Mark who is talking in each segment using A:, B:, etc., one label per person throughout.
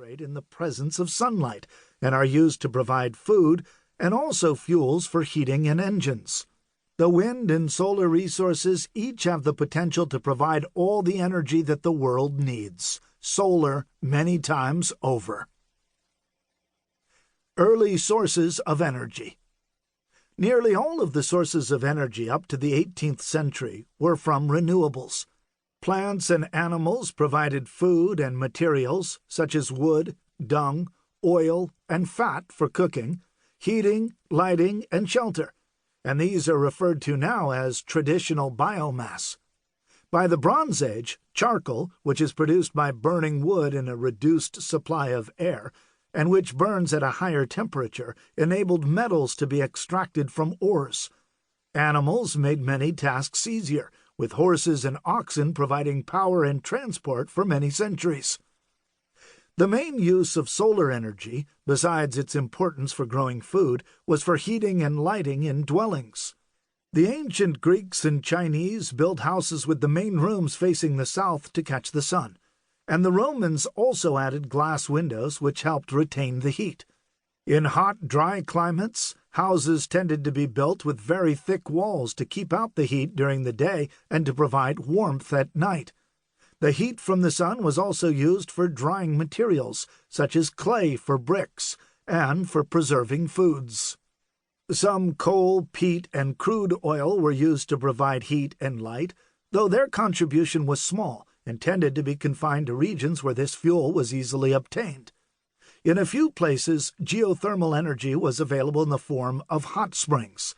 A: in the presence of sunlight and are used to provide food and also fuels for heating and engines. The wind and solar resources each have the potential to provide all the energy that the world needs, solar many times over. Early sources of energy. Nearly all of the sources of energy up to the 18th century were from renewables. Plants and animals provided food and materials such as wood, dung, oil, and fat for cooking, heating, lighting, and shelter, and these are referred to now as traditional biomass. By the Bronze Age, charcoal, which is produced by burning wood in a reduced supply of air, and which burns at a higher temperature, enabled metals to be extracted from ores. Animals made many tasks easier, with horses and oxen providing power and transport for many centuries. The main use of solar energy, besides its importance for growing food, was for heating and lighting in dwellings. The ancient Greeks and Chinese built houses with the main rooms facing the south to catch the sun, and the Romans also added glass windows which helped retain the heat. In hot, dry climates, houses tended to be built with very thick walls to keep out the heat during the day and to provide warmth at night. The heat from the sun was also used for drying materials, such as clay for bricks, and for preserving foods. Some coal, peat, and crude oil were used to provide heat and light, though their contribution was small and tended to be confined to regions where this fuel was easily obtained. In a few places, geothermal energy was available in the form of hot springs.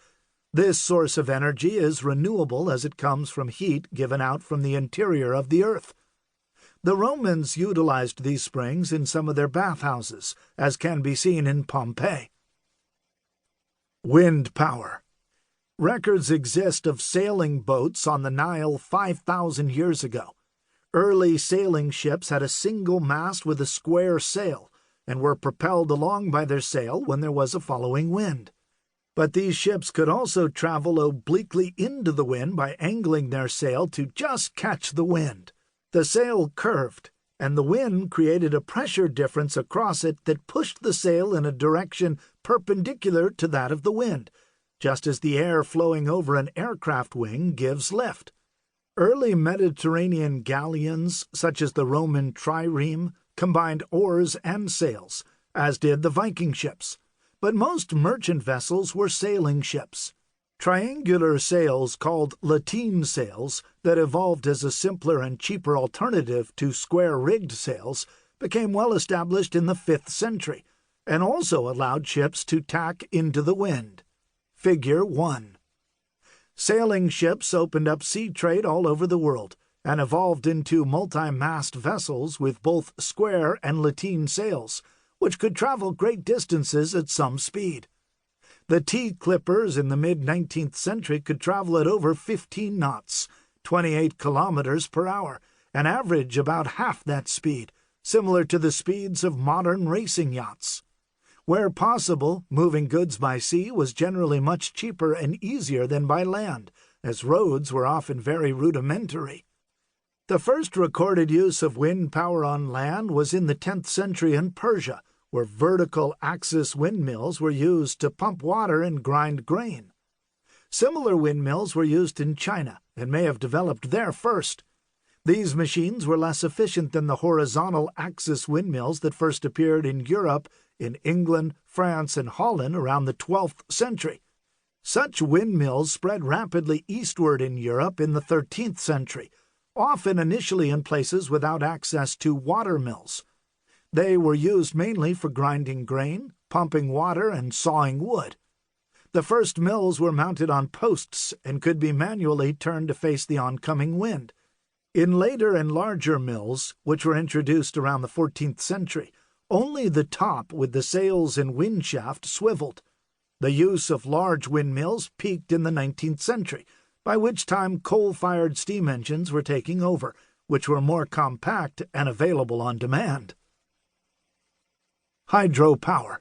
A: This source of energy is renewable as it comes from heat given out from the interior of the earth. The Romans utilized these springs in some of their bathhouses, as can be seen in Pompeii. Wind power. Records exist of sailing boats on the Nile 5,000 years ago. Early sailing ships had a single mast with a square sail, and were propelled along by their sail when there was a following wind. But these ships could also travel obliquely into the wind by angling their sail to just catch the wind. The sail curved, and the wind created a pressure difference across it that pushed the sail in a direction perpendicular to that of the wind, just as the air flowing over an aircraft wing gives lift. Early Mediterranean galleons, such as the Roman trireme, combined oars and sails, as did the Viking ships, but most merchant vessels were sailing ships. Triangular sails called lateen sails that evolved as a simpler and cheaper alternative to square-rigged sails became well established in the 5th century and also allowed ships to tack into the wind. Figure 1. Sailing ships opened up sea trade all over the world and evolved into multi-mast vessels with both square and lateen sails, which could travel great distances at some speed. The T-clippers in the mid-19th century could travel at over 15 knots, 28 kilometers per hour, and average about half that speed, similar to the speeds of modern racing yachts. Where possible, moving goods by sea was generally much cheaper and easier than by land, as roads were often very rudimentary. The first recorded use of wind power on land was in the 10th century in Persia, where vertical axis windmills were used to pump water and grind grain. Similar windmills were used in China and may have developed there first. These machines were less efficient than the horizontal axis windmills that first appeared in Europe, in England, France, and Holland around the 12th century. Such windmills spread rapidly eastward in Europe in the 13th century, often initially in places without access to water mills. They were used mainly for grinding grain, pumping water, and sawing wood. The first mills were mounted on posts and could be manually turned to face the oncoming wind. In later and larger mills, which were introduced around the 14th century, only the top with the sails and wind shaft swiveled. The use of large windmills peaked in the 19th century, by which time coal-fired steam engines were taking over, which were more compact and available on demand. Hydropower.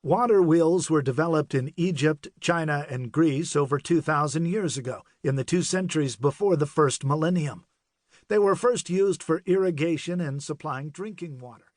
A: Water wheels were developed in Egypt, China, and Greece over 2,000 years ago, in the 2 centuries before the first millennium. They were first used for irrigation and supplying drinking water.